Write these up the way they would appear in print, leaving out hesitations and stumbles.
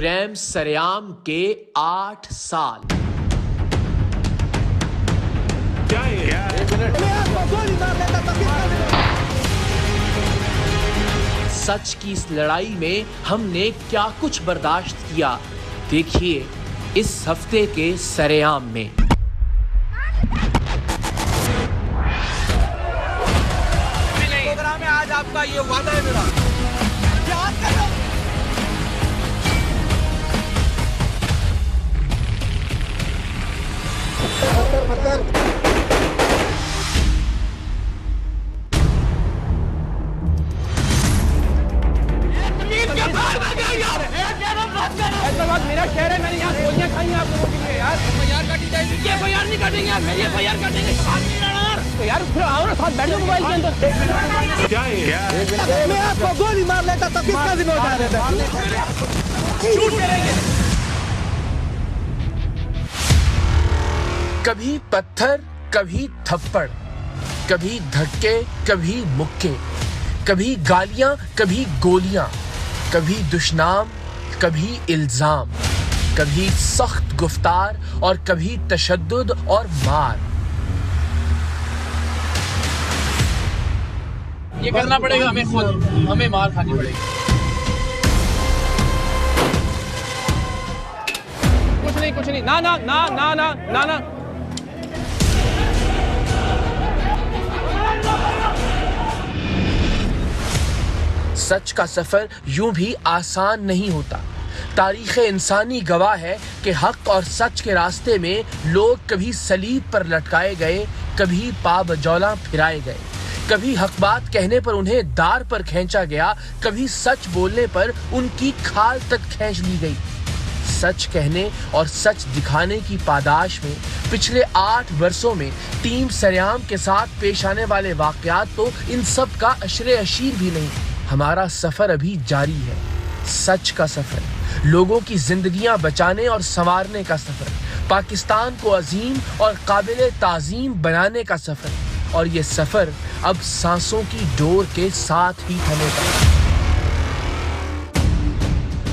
Programme सरेआम के 8 साल। क्या है? सच की इस लड़ाई में हमने क्या कुछ बर्दाश्त किया, देखिए इस हफ्ते के सरेआम में। प्रोग्राम में आज आपका ये वादा है मेरा, याद करो। मेरा शहर है, मैंने यहाँ गोलियां खाई हैं आप लोगों के लिए यार। एफआईआर काटी जाएगी। ये एफआईआर नहीं काटेंगे यार, मेरी एफआईआर काटेंगे। तो यार फिर आओ ना, साथ बैठ जाओ मोबाइल के अंदर। क्या है? मैं आपको गोली मार लेता तब किसका जिम्मेदार रहता? शूट करेंगे। कभी पत्थर, कभी थप्पड़, कभी धक्के, कभी मुक्के, कभी गालियां, कभी गोलियां, कभी दुश्नाम, कभी इल्जाम, कभी सख्त गुफ्तार और कभी तशद्दुद और मार। ये करना पड़ेगा हमें, खुद हमें मार खानी पड़ेगी। कुछ नहीं, ना ना ना ना ना ना ना। सच का सफर यूं भी आसान नहीं होता। तारीख इंसानी गवाह है कि हक और सच के रास्ते में लोग कभी सलीब पर लटकाए गए, कभी पाबजौला फिराए गए, कभी हक बात कहने पर उन्हें दार पर खींचा गया, कभी सच बोलने पर उनकी खाल तक खींच ली गई। सच कहने और सच दिखाने की पादाश में पिछले 8 वर्षों में टीम सरेआम के साथ पेश आने वाले वाकयात तो इन सब का अशरे अशीर भी नहीं। हमारा सफर अभी जारी है, सच का सफर, लोगों की जिंदगियां बचाने और संवारने का सफर, पाकिस्तान को अजीम और काबिल ताजीम बनाने का सफर, और ये सफर अब सांसों की डोर के साथ ही थमेगा।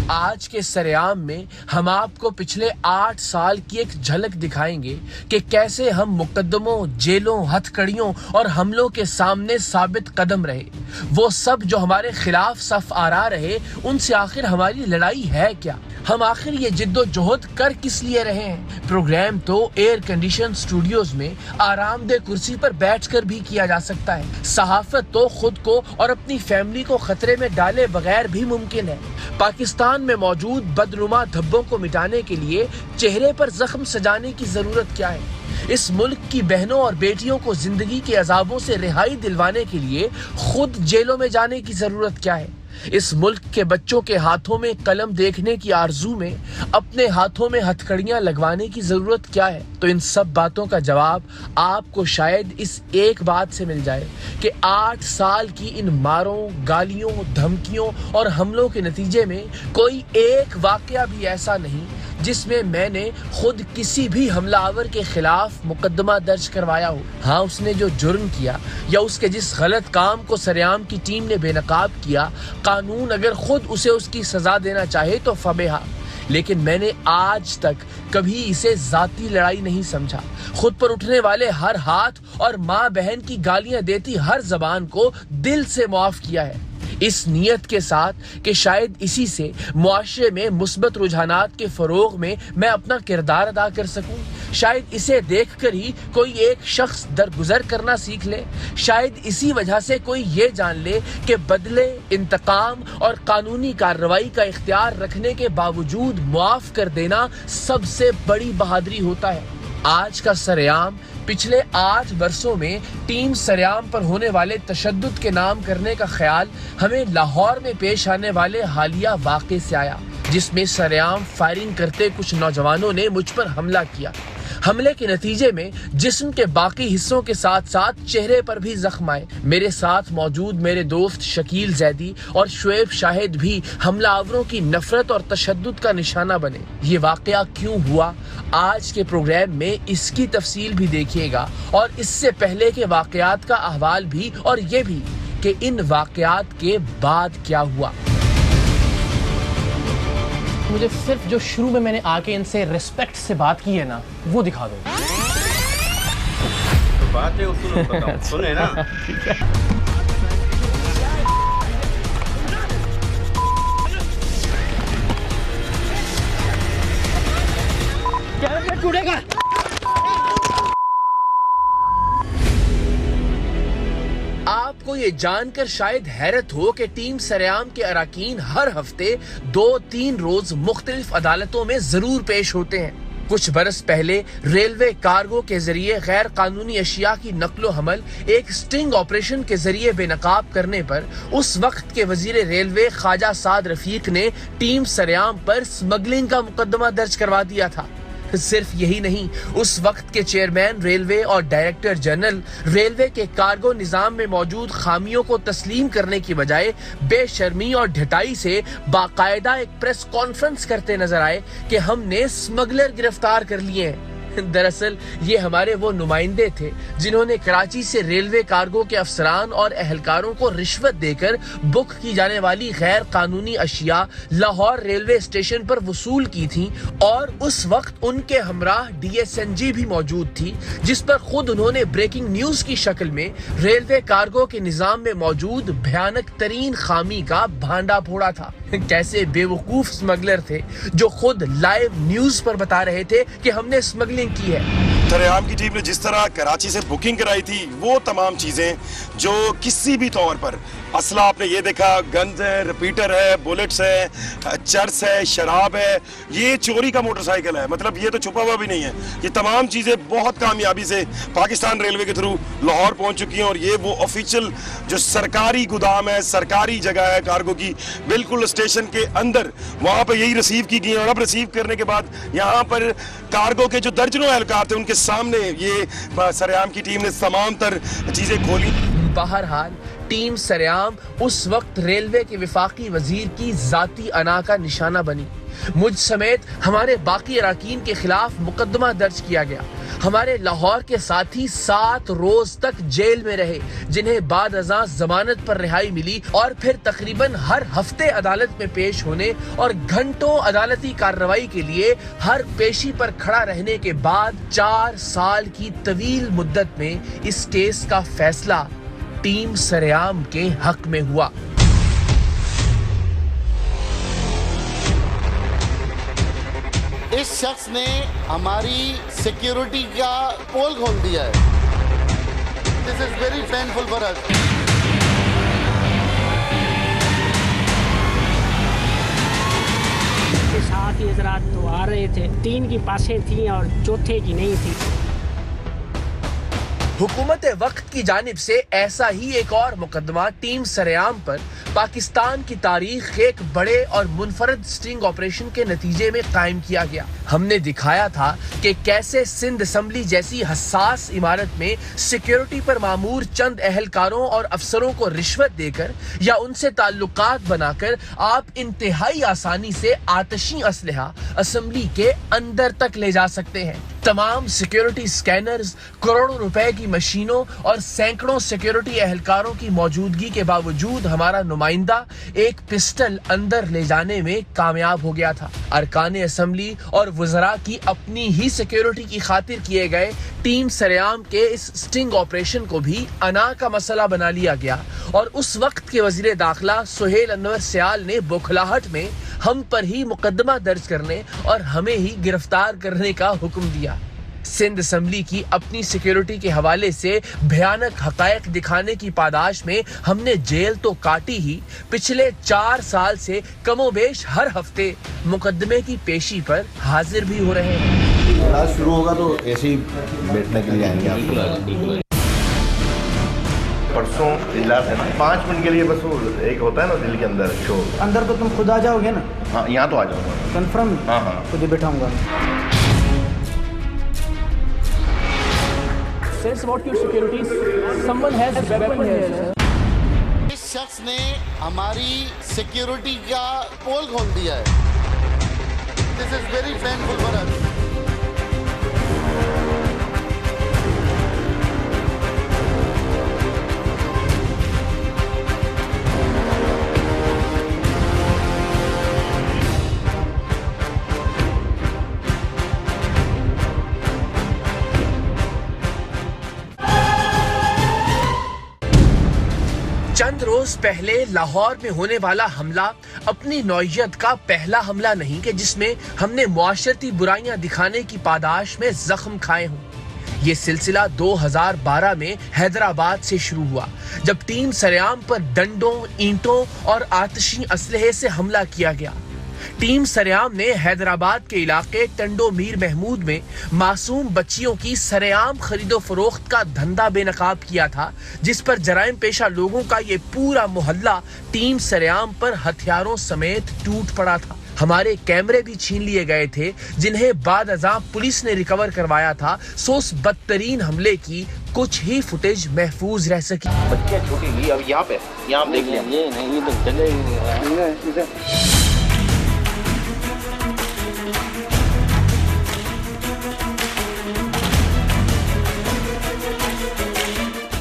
आज के सरेआम में हम आपको पिछले 8 साल की एक झलक दिखाएंगे कि कैसे हम मुकद्दमों, जेलों, हथकड़ियों और हमलों के सामने साबित कदम रहे। वो सब जो हमारे खिलाफ सफ आरा रहे, उनसे आखिर हमारी लड़ाई है क्या? हम आखिर ये जिद्दोजहद कर किस लिए रहे हैं? प्रोग्राम तो एयर कंडीशन स्टूडियोज में आरामदेह कुर्सी पर बैठकर भी किया जा सकता है। सहाफत तो खुद को और अपनी फैमिली को खतरे में डाले बगैर भी मुमकिन है। पाकिस्तान में मौजूद बदनुमा धब्बों को मिटाने के लिए चेहरे पर जख्म सजाने की जरूरत क्या है? इस मुल्क की बहनों और बेटियों को जिंदगी के अजाबों से रिहाई दिलवाने के लिए खुद जेलों में जाने की जरूरत क्या है? इस मुल्क के बच्चों के हाथों में कलम देखने की आरजू में अपने हाथों में हथकड़ियां लगवाने की जरूरत क्या है? तो इन सब बातों का जवाब आपको शायद इस एक बात से मिल जाए कि 8 साल की इन मारों, गालियों, धमकियों और हमलों के नतीजे में कोई एक वाकया भी ऐसा नहीं जिसमें मैंने खुद किसी भी हमलावर के खिलाफ मुकद्दमा दर्ज करवाया हो। हाँ, उसने जो जुर्म किया या उसके जिस गलत काम को सरेआम की टीम ने बेनकाब किया, कानून अगर खुद उसे उसकी सजा देना चाहे तो फबेहा, लेकिन मैंने आज तक कभी इसे जाती लड़ाई नहीं समझा। खुद पर उठने वाले हर हाथ और माँ बहन की गालियां देती हर जबान को दिल से माफ किया है, इस नियत के साथ कि शायद इसी से मुआशरे में मुस्बत रुझानात के फरोग में मैं अपना किरदार अदा कर सकूं। शायद इसे देखकर ही कोई एक शख्स दरगुजर करना सीख ले। शायद इसी वजह से कोई ये जान ले कि बदले, इंतकाम और कानूनी कार्रवाई का इख्तियार रखने के बावजूद मुआफ कर देना सबसे बड़ी बहादुरी होता है। आज का सरेआम पिछले 8 वर्षों में टीम सरेआम पर होने वाले तशद्दुद के नाम करने का ख्याल हमें लाहौर में पेश आने वाले हालिया वाक़े से आया, जिसमें सरेआम फायरिंग करते कुछ नौजवानों ने मुझ पर हमला किया। हमले के नतीजे में जिस्म के बाकी हिस्सों के साथ साथ चेहरे पर भी जख्म आए। मेरे साथ मौजूद मेरे दोस्त शकील जैदी और शुएब शाहिद भी हमलावरों की नफरत और तशद्दुद का निशाना बने। ये वाकया क्यों हुआ, आज के प्रोग्राम में इसकी तफसील भी देखिएगा और इससे पहले के वाकयात का अहवाल भी, और ये भी कि इन वाकयात के बाद क्या हुआ। मुझे सिर्फ जो शुरू में मैंने आके इनसे रिस्पेक्ट से बात की है ना, वो दिखा दो। तो बात है उसको बताओ, सुने ना। क्या टूटेगा? आपको ये जानकर शायद हैरत हो कि टीम सरेआम के अराकीन हर हफ्ते 2-3 रोज मुख्तलिफ अदालतों में जरूर पेश होते हैं। कुछ बरस पहले रेलवे कार्गो के जरिए गैर कानूनी अशिया की नकलो हमल एक स्टिंग ऑपरेशन के जरिए बेनकाब करने पर उस वक्त के वजीर रेलवे ख्वाजा साद रफीक ने टीम सरेआम पर स्मगलिंग का मुकदमा दर्ज करवा दिया था। सिर्फ यही नहीं, उस वक्त के चेयरमैन रेलवे और डायरेक्टर जनरल रेलवे के कार्गो निजाम में मौजूद खामियों को तस्लीम करने की बजाय बेशर्मी और ढिठाई से बाकायदा एक प्रेस कॉन्फ्रेंस करते नजर आए कि हमने स्मगलर गिरफ्तार कर लिए हैं। दरअसल ये हमारे वो नुमाइंदे थे जिन्होंने कराची से रेलवे कार्गो के अफसरान और एहलकारों को रिश्वत देकर बुक की जाने वाली गैर कानूनी अशिया लाहौर रेलवे स्टेशन पर वसूल की थी, और उस वक्त उनके हमराह DSNG भी मौजूद थी, जिस पर खुद उन्होंने ब्रेकिंग न्यूज की शक्ल में रेलवे कार्गो के निजाम में मौजूद भयानक तरीन खामी का भांडा फोड़ा था। कैसे बेवकूफ स्मगलर थे जो खुद लाइव न्यूज पर बता रहे थे कि हमने स्मगलिंग की है। सरेआम की टीम ने जिस तरह कराची से बुकिंग कराई थी, वो तमाम चीजें जो किसी भी तौर पर असला आपने ये देखा, गन्स है, रिपीटर है, बुलेट्स है, चर्स है, शराब है, ये चोरी का मोटरसाइकिल है, मतलब ये तो छुपा हुआ भी नहीं है। ये तमाम चीजें बहुत कामयाबी से पाकिस्तान रेलवे के थ्रू लाहौर पहुंच चुकी हैं, और ये वो ऑफिशियल जो सरकारी गोदाम है, सरकारी जगह है कार्गो की, बिल्कुल स्टेशन के अंदर वहां पर यही रिसीव की गई। और अब रिसीव करने के बाद यहाँ पर कार्गो के जो दर्जनों एहलकार थे उनके सामने ये सरेआम की टीम ने तमाम तर चीजें खोली। बहरहाल टीम सरेआम उस वक्त रेलवे के विफाकी वजीर की जाती अना का निशाना बनी। मुझ समेत हमारे बाकी अराकीन के खिलाफ मुकदमा दर्ज किया गया। हमारे लाहौर के साथी 7 रोज तक जेल में रहे, जिन्हें बाद अज़ां जमानत पर रिहाई मिली, और फिर तकरीबन हर हफ्ते अदालत में पेश होने और घंटों अदालती कार्रवाई के लिए हर पेशी पर खड़ा रहने के बाद 4 साल की तवील मुद्दत में इस केस का फैसला टीम सरेआम के हक में हुआ। इस शख्स ने हमारी सिक्योरिटी का पोल खोल दिया है। This is very painful for अस। के साथ ये हज़रात तो आ रहे थे, 3 की पासें थी और चौथे की नहीं थी। हुकूमत वक्त की जानिब से ऐसा ही एक और मुकदमा टीम सरेआम पर पाकिस्तान की तारीख के एक बड़े और मुनफरद स्टिंग ऑपरेशन के नतीजे में कायम किया गया। हमने दिखाया था कि कैसे सिंध असम्बली जैसी हसास इमारत में सिक्योरिटी पर मामूर चंद एहलकारों और अफसरों को रिश्वत देकर या उनसे ताल्लुकात बनाकर आप इंतहाई आसानी से आतशी असलहा असम्बली के अंदर तक ले जा सकते हैं। तमाम सिक्योरिटी स्कैनर्स, करोड़ों रुपए की मशीनों और सैकड़ों सिक्योरिटी एहलकारों की मौजूदगी के बावजूद हमारा नुमाइंदा एक पिस्टल अंदर ले जाने में कामयाब हो गया था। अरकान असम्बली और वज़रा की अपनी ही सिक्योरिटी की खातिर किए गए टीम सरेआम के इस स्टिंग ऑपरेशन को भी अना का मसला बना लिया गया, और उस वक्त के वजीर दाखिला सुहेल अनवर सयाल ने बौखलाहट में हम पर ही मुकदमा दर्ज करने और हमें ही गिरफ्तार करने का हुक्म दिया। सिंध असम्बली की अपनी सिक्योरिटी के हवाले से भयानक हकायक दिखाने की पादाश में हमने जेल तो काटी ही, पिछले 4 साल से कमोबेश हर हफ्ते मुकदमे की पेशी पर हाजिर भी हो रहे हैं। क्लास शुरू होगा तो ऐसे ही बैठने के लिए आएंगे आप। परसों इजलास है ना, 5 मिनट के लिए बस वो एक होता है ना दिल्ली के अंदर शो। अंदर तो तुम खुद आ जाओगे ना? हाँ, यहाँ तो आ जाऊँगा। कंफर्म? हाँ, खुद ही बैठाऊंगा। Says about your securities, someone has a weapon here. इस शख्स ने हमारी सिक्योरिटी का पोल खोल दिया है। This is very painful for us. रोज पहले लाहौर में होने वाला हमला अपनी नौइयत का पहला हमला नहीं कि जिसमें हमने मुआशरती बुराइयां दिखाने की पादाश में जख्म खाए हों। ये सिलसिला 2012 में हैदराबाद से शुरू हुआ, जब टीम सरेआम पर डंडों, ईंटों और आतिशी असलहे से हमला किया गया। टीम सरेआम ने हैदराबाद के इलाके टंडो मीर महमूद में मासूम बच्चियों की सरेआम खरीदो फरोख्त का धंधा बेनकाब किया था, जिस पर जराइम पेशा लोगों का ये पूरा मोहल्ला टीम सरेआम पर हथियारों समेत टूट पड़ा था। हमारे कैमरे भी छीन लिए गए थे, जिन्हें बाद अज़ां पुलिस ने रिकवर करवाया था। सो उस बदतरीन हमले की कुछ ही फुटेज महफूज रह सकी। बच्चियां छूटेगी अब यहाँ आप देख लिया। ये नहीं तो चले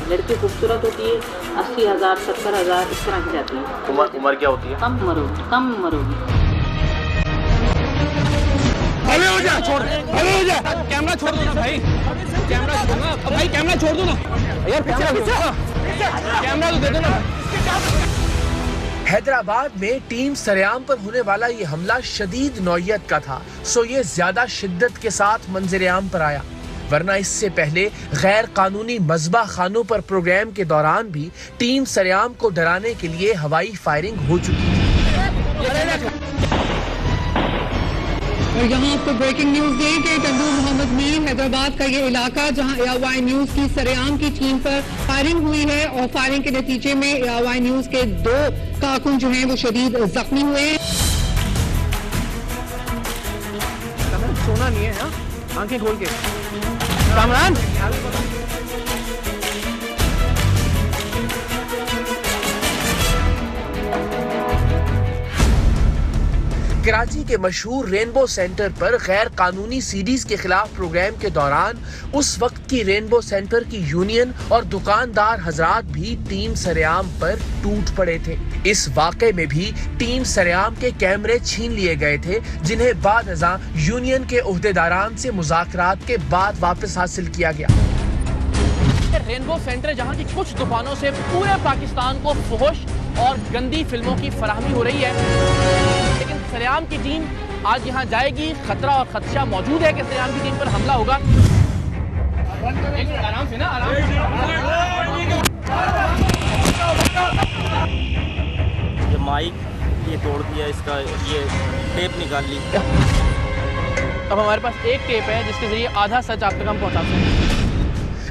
लड़की खूबसूरत होती है, 80,000 70,000 इस तरह की जाती है। उम्र क्या होती है? कम मरोगी। अरे हो जा, कैमरा छोड़ दो ना भाई, कैमरा छोड़ दो ना भाई, कैमरा छोड़ दो ना यार, कैमरा तो दे दो ना। हैदराबाद में टीम सरेआम पर होने वाला ये हमला शदीद नौइयत का था, सो ये ज्यादा शिद्दत के साथ मंजर-ए-आम पर आया। वरना इससे पहले गैर कानूनी मज़बा खानों पर प्रोग्राम के दौरान भी टीम सरेआम को डराने के लिए हवाई फायरिंग हो चुकी थी। और यहाँ आपको ब्रेकिंग न्यूज दें कि टंडू मोहम्मद मीर हैदराबाद का ये इलाका जहाँ ARY न्यूज की सरेआम की टीम पर फायरिंग हुई है, और फायरिंग के नतीजे में ARY न्यूज के 2 कारकुन जो हैं वो शदीद जख्मी हुए हैं। सोना नहीं है, आंखें खोल के कामरान। कराची के मशहूर रेनबो सेंटर पर गैर कानूनी सीडीज के खिलाफ प्रोग्राम के दौरान उस वक्त की रेनबो सेंटर की यूनियन और दुकानदार हजरात भी टीम सरेआम पर टूट पड़े थे। इस वाक़े में भी टीम सरेआम के कैमरे छीन लिए गए थे, जिन्हें बाद अज़ां यूनियन के ओहदेदारान से मुज़ाकरात के बाद वापस हासिल किया गया। रेनबो सेंटर जहां की कुछ दुकानों से पूरे पाकिस्तान को फुहश और गंदी फिल्मों की फराहमी हो रही है, लेकिन सरेआम की टीम आज यहां जाएगी। खतरा और खदशा मौजूद है कि सरेआम की टीम पर हमला होगा। आराम से ना, ये माइक ये तोड़ दिया, इसका ये टेप निकाल ली। अब हमारे पास एक टेप है जिसके जरिए आधा सच आप तक हम पहुंचा सकते हैं।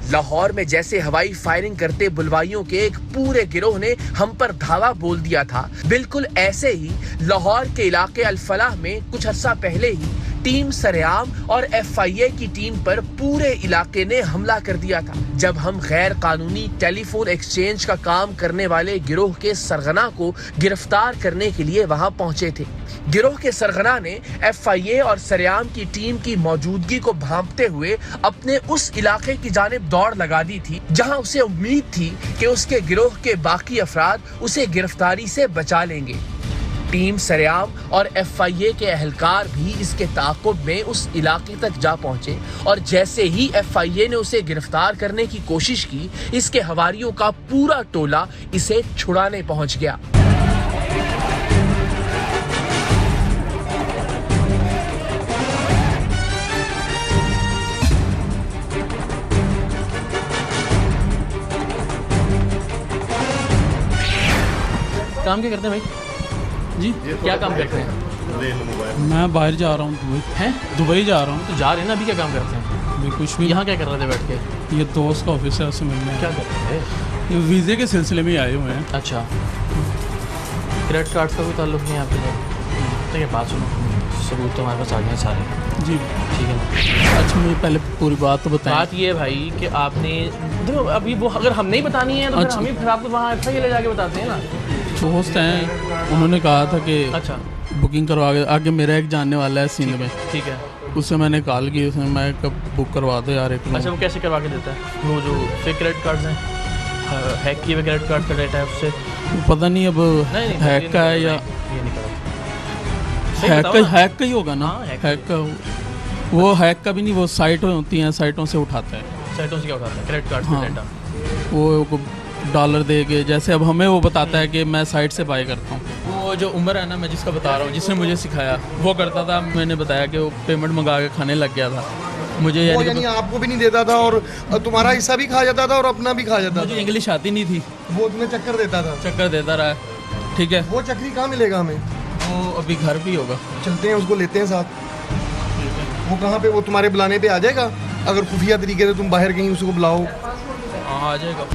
लाहौर में जैसे हवाई फायरिंग करते बुलवाइयों के एक पूरे गिरोह ने हम पर धावा बोल दिया था, बिल्कुल ऐसे ही लाहौर के इलाके अल-फलाह में कुछ अर्सा पहले ही टीम सरेआम और FIA की टीम पर पूरे इलाके ने हमला कर दिया था, जब हम गैर कानूनी टेलीफोन एक्सचेंज का काम करने वाले गिरोह के सरगना को गिरफ्तार करने के लिए वहां पहुंचे थे। गिरोह के सरगना ने FIA और सरेआम की टीम की मौजूदगी को भांपते हुए अपने उस इलाके की जानिब दौड़ लगा दी थी, जहां उसे उम्मीद थी कि उसके गिरोह के बाकी अफराद उसे गिरफ्तारी से बचा लेंगे। टीम सरेआम और FIA के अहलकार भी इसके ताक़ुब में उस इलाके तक जा पहुंचे, और जैसे ही FIA ने उसे गिरफ्तार करने की कोशिश की, इसके हवारियों का पूरा टोला इसे छुड़ाने पहुंच गया। काम क्या करते हैं भाई जी? क्या काम करते हैं? मैं बाहर जा रहा हूँ, दुबई हैं? दुबई जा रहा हूँ। तो जा रहे हैं ना, अभी क्या काम करते हैं? अभी कुछ भी। यहाँ क्या कर रहे थे बैठ के? ये दोस्त का ऑफिस है, उससे मिलने। क्या कर रहे थे? ये वीज़े के सिलसिले में आए हुए हैं। अच्छा, क्रेडिट कार्ड का कोई ताल्लुक नहीं है आपके? तो ये बात सुनो, सबूत तो हमारे पास आ गए सारे। जी ठीक है ना। अच्छा, मुझे पहले पूरी बात तो बताएं। बात ये है भाई कि आपने देखो, अभी वो अगर हम नहीं बतानी है तो अच्छा। फिर हम ही फिर आपको वहाँ FIA ले जाके बताते हैं ना। दोस्त हैं, उन्होंने कहा था कि अच्छा, बुकिंग करवा के आगे मेरा एक जानने वाला है सिंध में, ठीक है। उससे मैंने कॉल की, उसने मैं कब बुक करवा दो यार एक। अच्छा, वो कैसे करवा के देता है? वो जो फेक क्रेडिट कार्ड्स हैं, हैक किए हुए क्रेडिट कार्ड का डेटा है उससे? पता नहीं अब हैक का है या ये नहीं पता। हैक का ही होगा ना। हाँ, हैक का वो हैक का भी नहीं, वो साइट होती हैं, साइटों से उठाता है। साइटों से क्या उठाता है? क्रेडिट कार्ड का डेटा। वो डॉलर दे के, जैसे अब हमें वो बताता है कि मैं साइट से बाय करता हूँ। वो जो उमर है ना, मैं जिसका बता रहा हूँ, जिसने मुझे सिखाया, वो करता था। मैंने बताया कि वो पेमेंट मंगा के खाने लग गया था। मुझे यानी आपको भी नहीं देता था और तुम्हारा हिस्सा भी खा जाता था और अपना भी खा जाता था। मुझे इंग्लिश आती नहीं थी, वो तुम्हें चक्कर देता था। चक्कर देता रहा। ठीक है, वो चक्री कहाँ मिलेगा हमें? वो अभी घर भी होगा। चलते हैं, उसको लेते हैं साथ। वो कहाँ पे? वो तुम्हारे बुलाने पे आ जाएगा? अगर खुफिया तरीके से तुम बाहर कहीं उसको बुलाओ। हाँ, आ जाएगा।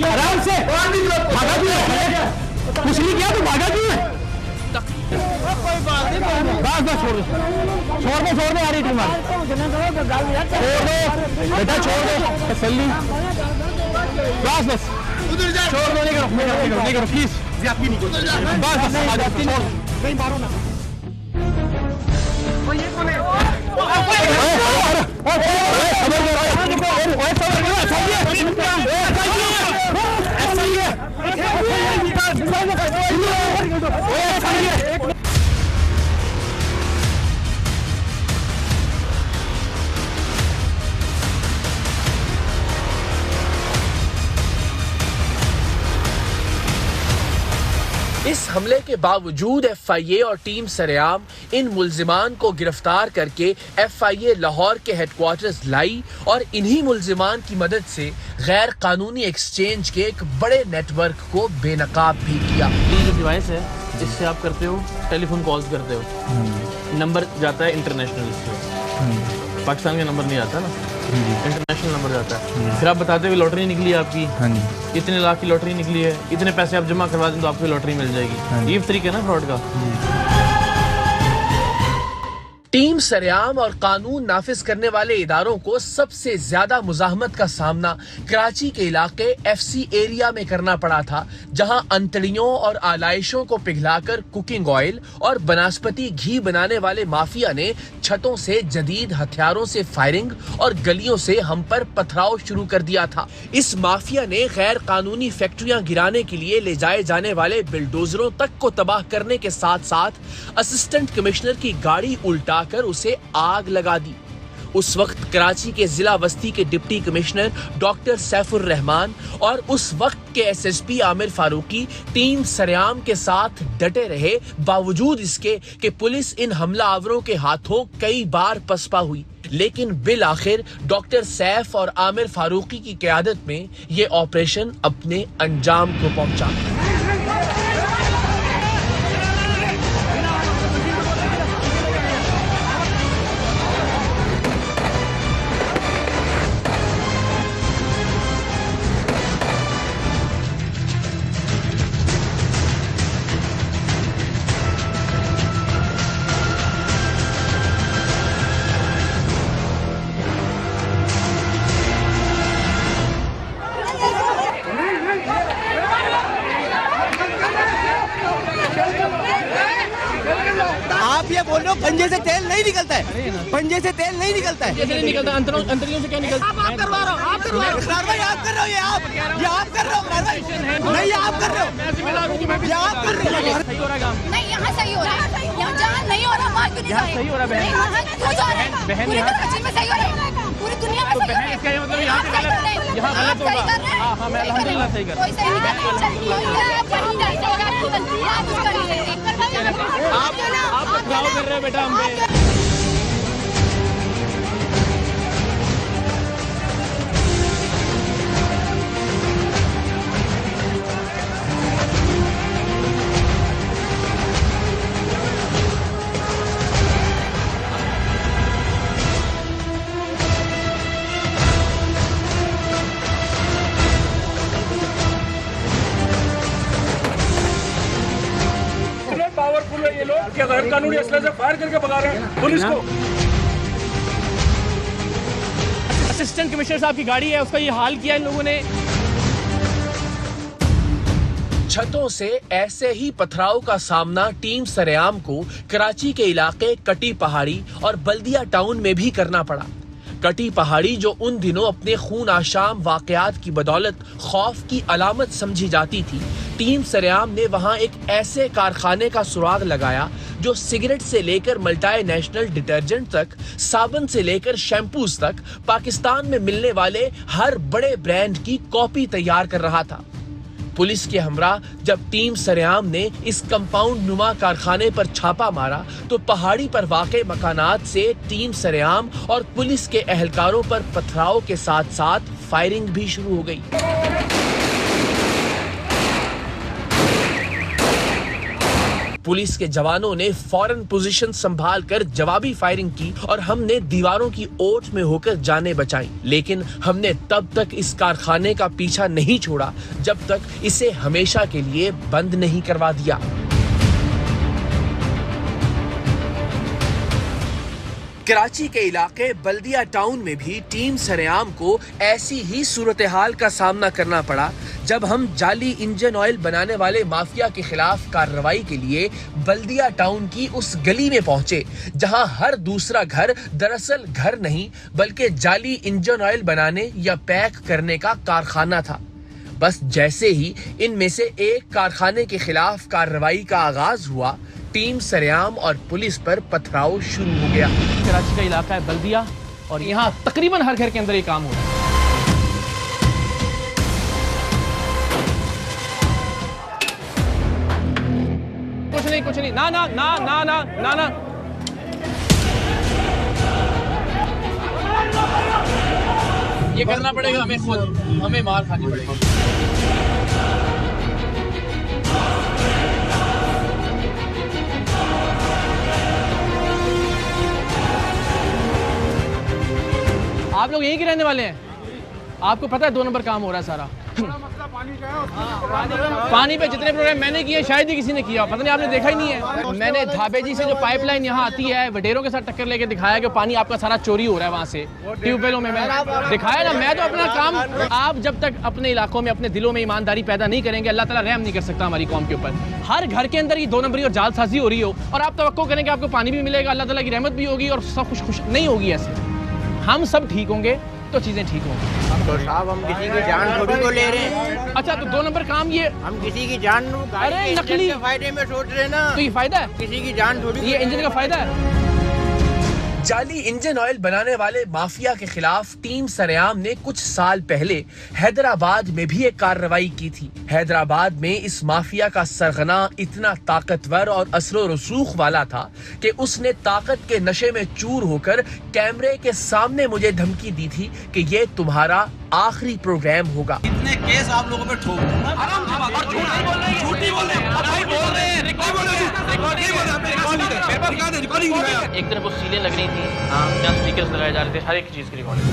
आराम से भागा क्यों है? कुछ नहीं किया तो भागा क्यों है? कोई बात नहीं, बस छोड़ दे आ रही थी बेटा, छोड़ दो तसल्ली, बस उधर जा, छोड़ दो, नहीं करो प्लीज, ज्यादती नहीं करो, बस नहीं मारो ना। ये कौन है? इस हमले के बावजूद FIA और टीम सरेआम इन मुल्जिमान को गिरफ्तार करके FIA लाहौर के हेडक्वार्टर्स लाई और इन्हीं मुल्जिमान की मदद से गैर कानूनी एक्सचेंज के एक बड़े नेटवर्क को बेनकाब भी किया। ये जो डिवाइस है, इससे आप करते हो टेलीफोन कॉल्स करते हो, नंबर जाता है इंटरनेशनल, पाकिस्तान का नंबर नहीं आता ना, इंटरनेशनल नंबर जाता है। फिर आप बताते हो लॉटरी निकली आपकी, इतने लाख की लॉटरी निकली है, इतने पैसे आप जमा करवा दें तो आपको लॉटरी मिल जाएगी। ये तरीका है ना फ्रॉड का। टीम सरेआम और कानून नाफिज करने वाले इदारों को सबसे ज्यादा मुजाहमत का सामना कराची के इलाके FC एरिया में करना पड़ा था, जहां अंतड़ियों और आलाइशों को पिघलाकर कुकिंग ऑयल और बनस्पति घी बनाने वाले माफिया ने छतों से जदीद हथियारों से फायरिंग और गलियों से हम पर पथराव शुरू कर दिया था। इस माफिया ने गैर कानूनी फैक्ट्रियां गिराने के लिए ले जाए जाने वाले बिल्डोजरों तक को तबाह करने के साथ साथ असिस्टेंट कमिश्नर की गाड़ी उल्टा कर उसे आग लगा दी। उस वक्त कराची के जिला वस्ती के deputy commissioner doctor Saifur Rahman और उस वक्त के SSP आमिर फारूकी टीम सरेआम के साथ डटे रहे, बावजूद इसके कि पुलिस इन हमलावरों के हाथों कई बार पसपा हुई। लेकिन बिल आखिर डॉक्टर सैफ और आमिर फारूकी की क़यादत में ये ऑपरेशन अपने अंजाम को पहुंचा। आप ये बोल रहे हो पंजे से तेल नहीं निकलता है, पंजे से तेल नहीं निकलता है, कैसे नहीं निकलता? अंतरियों से क्या निकलता? आप करवा रहे हो, आप कर रहे हो कार्रवाई, आप कर रहे हो, ये आप कर रहे हो कार्रवाई, नहीं आप कर रहे हो, ये आप कर रहे हो। सही हो रहा है काम? नहीं, यहाँ सही हो रहा है, यहाँ जहाँ नहीं हो रहा वहाँ क्यों नहीं जा रहे? सही हो रहा है बहन, बहन पूरी कराची में सही हो रहा है, पूरी दुनिया में सही हो रहा है। इसका ये मतलब यहाँ पे गलत, यहाँ गलत होगा। हाँ, मैं अल्हम्दुलिल्लाह सही कर रहा हूँ। कोई सही नहीं कर रहा, आप पथराव कर रहे हो बेटा हम पे। पावरफुल है ये लोग क्या गैर कानूनी असले से फायर करके भगा रहे हैं पुलिस को। असिस्टेंट कमिश्नर साहब की गाड़ी है, उसका ये हाल किया इन लोगों ने। छतों से ऐसे ही पथराव का सामना टीम सरेआम को कराची के इलाके कटी पहाड़ी और बल्दिया टाउन में भी करना पड़ा। कटी पहाड़ी जो उन दिनों अपने खून आशाम वाकयात की बदौलत खौफ की अलामत समझी जाती थी, टीम सरेआम ने वहां एक ऐसे कारखाने का सुराग लगाया जो सिगरेट से लेकर मल्टाई नेशनल डिटर्जेंट तक, साबुन से लेकर शैम्पूज तक पाकिस्तान में मिलने वाले हर बड़े ब्रांड की कॉपी तैयार कर रहा था। पुलिस के हमरा जब टीम सरेआम ने इस कंपाउंड नुमा कारखाने पर छापा मारा तो पहाड़ी पर वाक़े मकानात से टीम सरेआम और पुलिस के एहलकारों पर पथराव के साथ साथ फायरिंग भी शुरू हो गई। पुलिस के जवानों ने फौरन पोजीशन संभाल कर जवाबी फायरिंग की और हमने दीवारों की ओट में होकर जानें बचाई। लेकिन हमने तब तक इस कारखाने का पीछा नहीं छोड़ा जब तक इसे हमेशा के लिए बंद नहीं करवा दिया। कराची के इलाके बल्दिया टाउन में भी टीम सरेआम को ऐसी ही सूरत हाल का सामना करना पड़ा जब हम जाली इंजन ऑयल बनाने वाले माफिया के खिलाफ कार्रवाई के लिए बल्दिया टाउन की उस गली में पहुंचे जहां हर दूसरा घर दरअसल घर नहीं बल्कि जाली इंजन ऑयल बनाने या पैक करने का कारखाना था। बस जैसे ही इनमें से एक कारखाने के खिलाफ कार्रवाई का आगाज हुआ, टीम सरेआम और पुलिस पर पथराव शुरू हो गया। कराची का इलाका है बल्दिया और यहाँ तकरीबन हर घर के अंदर ये काम हो रहा है। कुछ नहीं ना ना ना ना ना ना ना ये करना पड़ेगा हमें खुद, हमें मार खानी पड़ेगी। आप लोग यहीं के रहने वाले हैं? आपको पता है 2 नंबर काम हो रहा है सारा। पानी पे जितने प्रोग्राम मैंने किए शायद ही किसी ने किया, पता नहीं आपने देखा ही नहीं है। मैंने धाबे जी से जो पाइपलाइन यहाँ आती है वडेरों के साथ टक्कर लेके दिखाया कि पानी आपका सारा चोरी हो रहा है वहाँ से ट्यूबवेलों में। मैं दिखाया ना, मैं तो अपना काम। आप जब तक अपने इलाकों में अपने दिलों में ईमानदारी पैदा नहीं करेंगे, अल्लाह ताला रहम नहीं कर सकता हमारी कौम के ऊपर। हर घर के अंदर ये 2 नंबरी और जालसाजी हो रही हो और आप तवक्को करें कि आपको पानी भी मिलेगा, अल्लाह ताला की रहमत भी होगी और सब खुश नहीं होगी। ऐसे हम सब ठीक होंगे तो चीजें ठीक होंगी। तो साहब हम किसी की जान थोड़ी को ले रहे हैं। अच्छा तो 2 नंबर काम ये हम किसी की जान, अरे नकली फायदे में सोच रहे ना, तो ये फायदा है, किसी की जान थोड़ी, ये इंजन का फायदा है। जाली इंजन ऑयल बनाने वाले माफिया के खिलाफ टीम सरेआम ने कुछ साल पहले हैदराबाद में भी एक कार्रवाई की थी। हैदराबाद में इस माफिया का सरगना इतना ताकतवर और असरो रसूख वाला था कि उसने ताकत के नशे में चूर होकर कैमरे के सामने मुझे धमकी दी थी कि ये तुम्हारा आखिरी प्रोग्राम होगा। इतने केस आप लोगों पे ठोक दूंगा। एक तरफ वो सीलें लग रही थी, जहाँ स्पीकर्स लगाए जा रहे थे, हर एक चीज की रिकॉर्डिंग।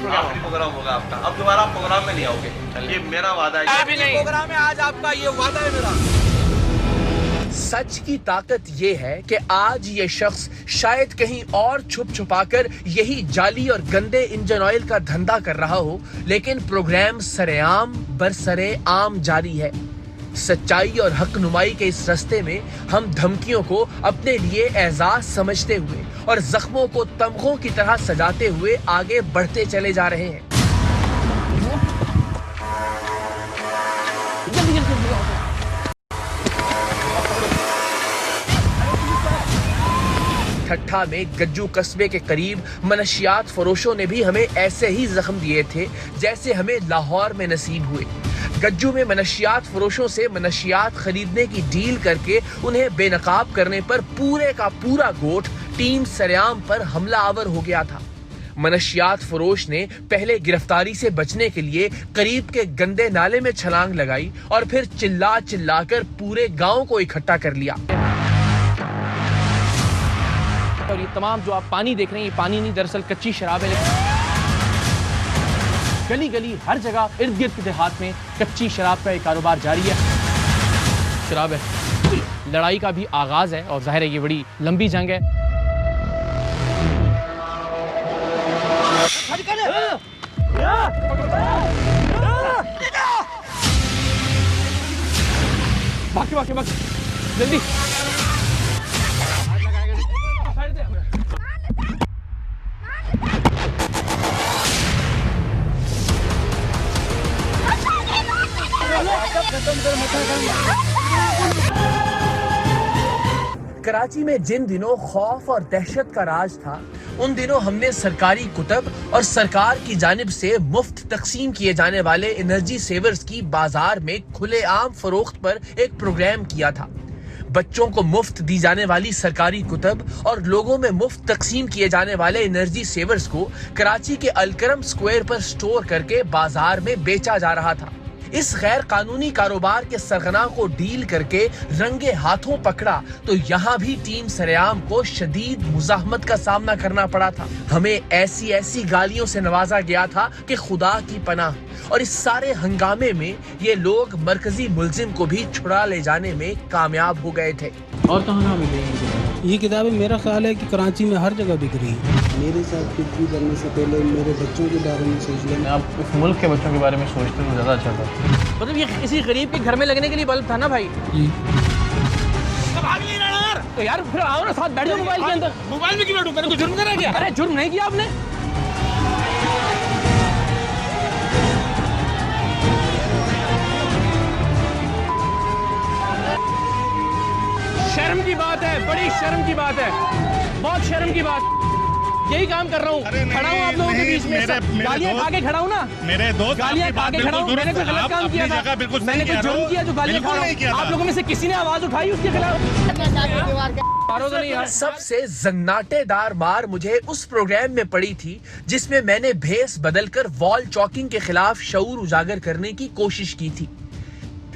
आखिरी प्रोग्राम होगा आपका, अब दोबारा आप प्रोग्राम में नहीं आओगे, ये मेरा वादा है। प्रोग्राम है आज आपका, ये वादा है मेरा। सच की ताकत ये है कि आज ये शख्स शायद कहीं और छुप छुपाकर यही जाली और गंदे इंजन ऑयल का धंधा कर रहा हो, लेकिन प्रोग्राम सरेआम बरसरे आम जारी है। सच्चाई और हक नुमाई के इस रास्ते में हम धमकियों को अपने लिए एजाज समझते हुए और जख्मों को तमगों की तरह सजाते हुए आगे बढ़ते चले जा रहे हैं। ठट्ठा में गज्जू कस्बे के करीब मनशियात फरोशों ने भी हमें ऐसे ही जख्म दिए थे जैसे हमें लाहौर में नसीब हुए। गज्जू में मनशियात फरोशों से मनशियात खरीदने की डील करके उन्हें बेनकाब करने पर पूरे का पूरा गोठ टीम सरेआम पर हमला आवर हो गया था। मनशियात फरोश ने पहले गिरफ्तारी से बचने के लिए करीब के गंदे नाले में छलांग लगाई और फिर चिल्ला चिल्लाकर पूरे गांव को इकट्ठा कर लिया। और ये तमाम जो आप पानी देख रहे हैं, ये पानी नहीं, दरअसल कच्ची शराब है। गली गली हर जगह इर्द गिर्द के देहात में कच्ची शराब का एक कारोबार जारी है। शराब है, लड़ाई का भी आगाज है और जाहिर है ये बड़ी लंबी जंग है। भाग जल्दी। कराची में जिन दिनों खौफ और दहशत का राज था, उन दिनों हमने सरकारी कुतब और सरकार की जानिब से मुफ्त तकसीम किए जाने वाले एनर्जी सेवर्स की बाजार में खुलेआम फरोख्त पर एक प्रोग्राम किया था। बच्चों को मुफ्त दी जाने वाली सरकारी कुतब और लोगों में मुफ्त तकसीम किए जाने वाले एनर्जी सेवर्स को कराची के अलकरम स्क्वायर पर स्टोर करके बाजार में बेचा जा रहा था। इस गैर कानूनी कारोबार के सरगना को डील करके रंगे हाथों पकड़ा तो यहाँ भी टीम सरेआम को शदीद मुजाहमत का सामना करना पड़ा था। हमें ऐसी गालियों से नवाजा गया था कि खुदा की पनाह। और इस सारे हंगामे में ये लोग मरकजी मुलजिम को भी छुड़ा ले जाने में कामयाब हो गए थे। और कहाँ मिलेगी ये किताबें? मेरा ख्याल है कि कराची में हर जगह बिक रही है। मेरे साथ कुछ भी करने से पहले मेरे बच्चों के बारे में सोच लें। आप उस मुल्क के बच्चों के बारे में सोचते तो ज़्यादा अच्छा था। मतलब ये किसी गरीब के घर में लगने के लिए बल्ब था ना भाई? जी। भाग नहीं रहा यार। तो यार फिर आओ ना साथ बैठ जाओ मोबाइल के अंदर। मोबाइल में क्यों बैठूं? मैंने कुछ जुर्म करा क्या? अरे जुर्म नहीं किया आपने। शर्म की बात है, बड़ी शर्म की बात है, बहुत शर्म की बात। यही काम कर रहा हूँ, खड़ा हूँ आप लोगों के बीच में, गालियाँ खा के खड़ा हूँ ना। मेरे दोस्त गालियाँ खा के खड़ा हूँ। मैंने कोई गलत काम किया था? मैंने कोई जुर्म किया जो गालियाँ खा रहा हूँ? आप लोगों में से किसी ने आवाज उठाई उसके खिलाफ? सबसे जन्नाटेदार मार मुझे उस प्रोग्राम में पड़ी थी जिसमें मैंने भेस बदलकर वॉल चॉकिंग के खिलाफ शऊर उजागर करने की कोशिश की थी।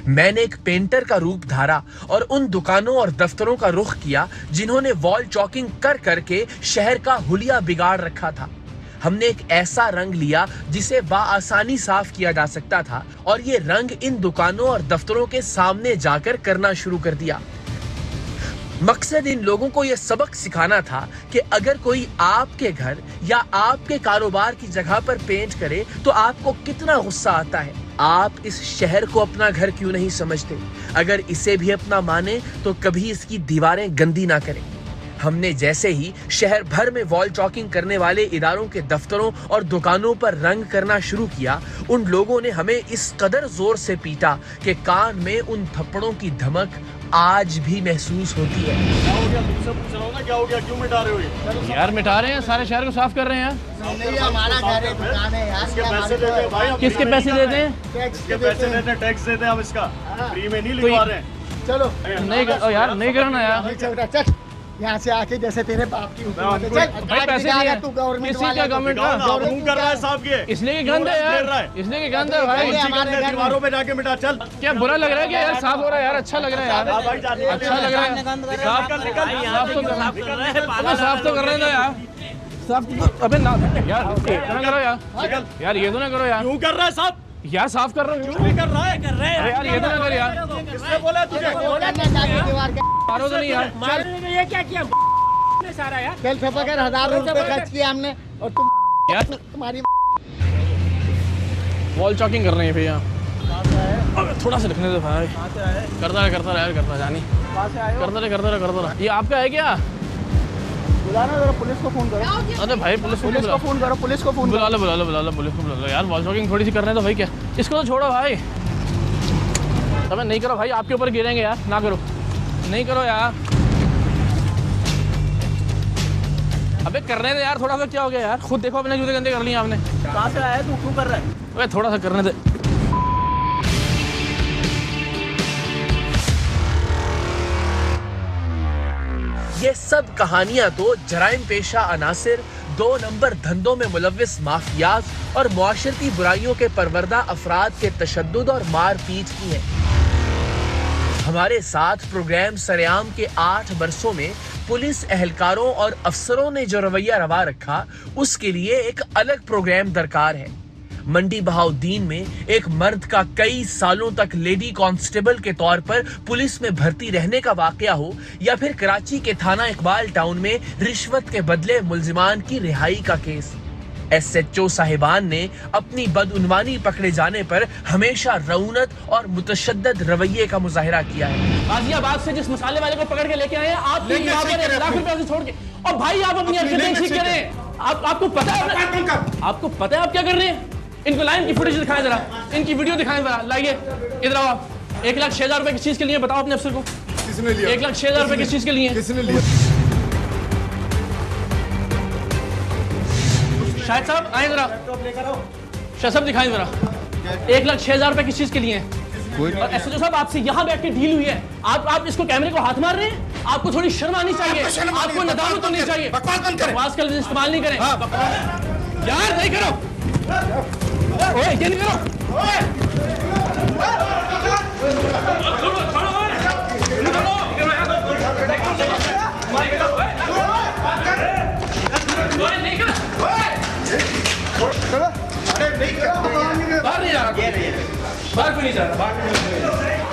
मैंने एक पेंटर का रूप धारा और उन दुकानों और दफ्तरों का रुख किया जिन्होंने वॉल चॉकिंग कर करके शहर का हुलिया बिगाड़ रखा था। हमने एक ऐसा रंग लिया जिसे बाआसानी साफ किया जा सकता था और ये रंग इन दुकानों और दफ्तरों के सामने जाकर करना शुरू कर दिया। मकसद इन लोगों को यह सबक सिखाना था कि अगर कोई आपके घर या आपके कारोबार की जगह पर पेंट करे तो आपको कितना गुस्सा आता है। आप इस शहर को अपना घर क्यों नहीं समझते? अगर इसे भी अपना माने तो कभी इसकी दीवारें गंदी ना करें। हमने जैसे ही शहर भर में वॉल चॉकिंग करने वाले इदारों के दफ्तरों और दुकानों पर रंग करना शुरू किया, उन लोगों ने हमें इस कदर जोर से पीटा कि कान में उन थप्पड़ों की धमक आज भी महसूस होती है। क्या हो गया? तुमसे पूछ रहा हूं ना, क्या हो गया? क्यों मिटा रहे हो ये? यार मिटा रहे हैं, सारे शहर को साफ कर रहे हैं। नहीं, हमारा घर है, दुकान है यार। इसके पैसे देते हैं भाई। किसके पैसे देते हैं? इसके पैसे देते हैं, टैक्स देते हैं हम इसका। फ्री में नहीं लिखवा रहे हैं। चलो नहीं यार, नहीं करना यार। चल यहाँ से आके जैसे तेरे बाप की हुकूमत है। चल भाई पैसे दिए तू गवर्नमेंट किसी का गवर्नमेंट का गवर्नमेंट कर रहा है साहब के। इसलिए कि गंद है यार, इसलिए कि गंद है भाई। दीवारों पे जाके मिटा। चल क्या बुरा लग रहा है कि यार साफ हो रहा है यार? अच्छा लग रहा है यार, अच्छा लग रहा है। साफ तो कर रहे थे यार, साफ तो। अबे ना यार, इतना करो यार, ये तो ना करो यार। क्यों कर रहा है साहब? यार साफ कर रहा हूँ। क्यों नहीं कर रहा है? कर रहे हैं यार, ये तो ना कर यार। किसने बोला तुझे? मारो तो नहीं यार। ये क्या किया सारा यार? कल फकर 1000 रुपए खर्च किया हमने और तुम यार तुम्हारी वॉल चॉकिंग कर रहे हैं भैया। थोड़ा सा लिखने दे भाई। करता रहे यार, करता जानी। करता रहे। ये आपका है क्या? बुलाना जरा, पुलिस को फोन करो। अरे भाई पुलिस को फोन करो, पुलिस को फोन बुला लो पुलिस को बुला लो यार। वॉल चॉकिंग थोड़ी सी कर रहे हैं तो भाई क्या, इसको तो छोड़ो भाई। अबे नहीं करो भाई, आपके ऊपर गिरेंगे यार, ना करो, नहीं करो यार। अबे करने दे यार, थोड़ा सा। क्या हो गया यार? खुद देखो अपने जूते गंदे कर लिए आपने। कहाँ से आया तू? क्यों कर रहा है? अबे थोड़ा सा करने दे। ये सब कहानियां तो जराइम पेशा अनासिर, 2 नंबर धंधों में मुलव्विस माफियाज और मुआशरती बुराइयों के परवरदा अफराद के तशद्दुद और मारपीट की हैं। हमारे साथ प्रोग्राम सरेआम के 8 बरसों में पुलिस एहलकारों और अफसरों ने जो रवैया रवा रखा, उसके लिए एक अलग प्रोग्राम दरकार है। मंडी बहाउद्दीन में एक मर्द का कई सालों तक लेडी कांस्टेबल के तौर पर पुलिस में भर्ती रहने का वाकया हो, या फिर कराची के थाना इकबाल टाउन में रिश्वत के बदले मुल्जिमान की रिहाई का केस। SHO साहिबान ने अपनी बदउनवानी पकड़े जाने पर हमेशा रऊनत और मुतशद्दद रवैये का मुजाहिरा किया है। गाजियाबाद से जिस मसाले वाले को पकड़ के लेके आए हैं आप यहाँ पर लाख रुपए से छोड़ के, और भाई आप अपनी हरकतें ठीक करें। आपको पता है आप क्या कर रहे हैं? इनको लाइन की फुटेज दिखाएं जरा, इनकी वीडियो दिखाएं जरा, लाइए इधर आओ आप। 1,06,000 रुपए किस चीज के लिए बताओ अपने अफसर को? किसने लिया? 1,06,000 रुपए किस चीज के लिए? किसने लिया? शाहिद साहब आए जरा, शाहिद साहब दिखाएं जरा, 1,06,000 रुपए किस चीज के लिए? और SHO साहब आपसे यहाँ बैठ के डील हुई है, आप इसको कैमरे को हाथ मार रहे हैं? आपको थोड़ी शर्म आनी चाहिए, आपको नदामत होनी चाहिए। बकवास का इस्तेमाल नहीं करें यार, नहीं करो, ओए ये नहीं करो, बाहर नहीं जा रहा, बाहर क्यों नहीं जा रहा?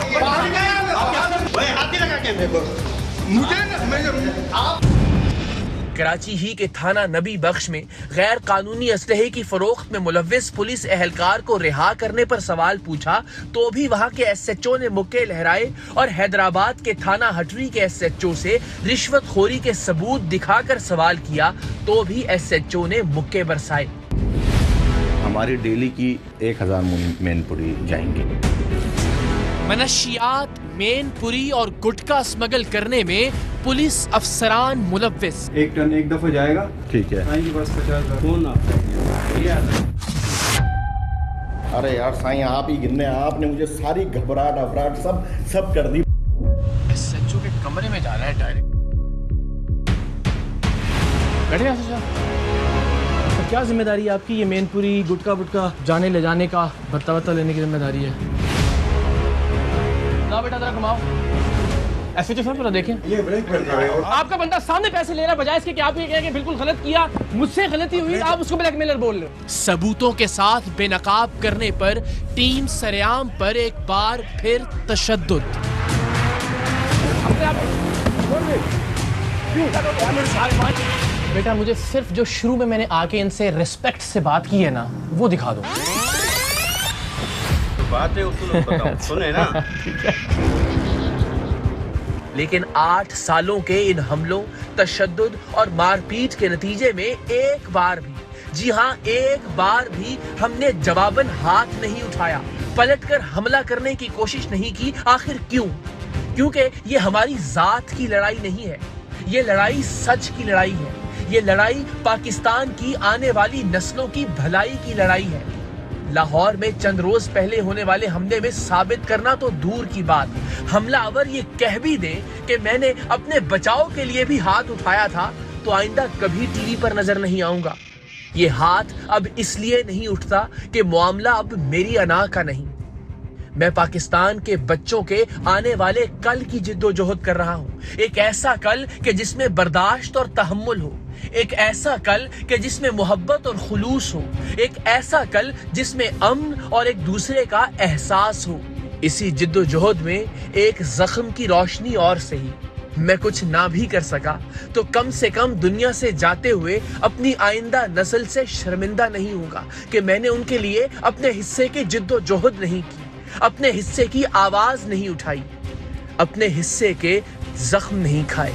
कराची ही के थाना नबी बख्श में गैर कानूनी असलहे की फरोख्त में मुलव्विस पुलिस एहलकार को रिहा करने पर सवाल पूछा तो भी वहां के SHO ने मुक्के लहराए और हैदराबाद के थाना हटरी के SHO से रिश्वतखोरी के सबूत दिखाकर सवाल किया तो भी SHO ने मुक्के बरसाए। हमारी डेली की 1000 मैनपुरी जाएंगी। मनशियात, मैनपुरी और गुटखा स्मगल करने में पुलिस अफसरान मुलव्विस। 1 टन एक दफा जाएगा, ठीक है। बस 50,000। अरे यार साईं, आप ही गिनने, आपने मुझे सारी घबराहट सब कर दी। SHO के कमरे में जाना है डायरेक्ट। बैठे तो क्या जिम्मेदारी है आपकी? ये मैनपुरी गुटखा जाने ले जाने का, भत्ता लेने की जिम्मेदारी है। ना बेटा जरा घुमाओ। SHO साहब जरा देखें, ये ब्रेक कर रहे हो। आपका बंदा सामने पैसे ले रहा है, बजाय इसके कि आप ये कहें कि बिल्कुल गलत किया, मुझसे गलती हुई, आप उसको ब्लैकमेलर बोल रहे हो। सबूतों के साथ बेनकाब करने पर टीम सरेआम पर एक बार फिर तशद्दुद। बेटा मुझे सिर्फ जो शुरू में मैंने आके इनसे रिस्पेक्ट से बात की है ना, वो दिखा दो। बात है उसको बताओ, सुने ना। लेकिन 8 सालों के इन हमलों, तशद्दुद और मारपीट के नतीजे में एक बार भी, जी हाँ एक बार भी हमने जवाबन हाथ नहीं उठाया, पलटकर हमला करने की कोशिश नहीं की। आखिर क्यों? क्योंकि ये हमारी जात की लड़ाई नहीं है, ये लड़ाई सच की लड़ाई है। ये लड़ाई पाकिस्तान की आने वाली नस्लों की भलाई की लड़ाई है। लाहौर में चंद रोज पहले होने वाले हमले में साबित करना तो दूर की बात, हमलावर ये कह भी दे कि मैंने अपने बचाव के लिए भी हाथ उठाया था तो आइंदा कभी टीवी पर नजर नहीं आऊंगा। ये हाथ अब इसलिए नहीं उठता कि मामला अब मेरी अना का नहीं, मैं पाकिस्तान के बच्चों के आने वाले कल की जिद्दोजहद कर रहा हूँ। एक ऐसा कल कि जिसमें बर्दाश्त और तहम्मुल हो, एक ऐसा कल कि जिसमें मोहब्बत और खुलूस हो, एक ऐसा कल जिसमें अमन और एक दूसरे का एहसास हो। इसी जिद्दोजहद में एक जख्म की रोशनी और सही, मैं कुछ ना भी कर सका तो कम से कम दुनिया से जाते हुए अपनी आइंदा नस्ल से शर्मिंदा नहीं होगा कि मैंने उनके लिए अपने हिस्से की जिद्दोजहद नहीं की, अपने हिस्से की आवाज नहीं उठाई, अपने हिस्से के जख्म नहीं खाए।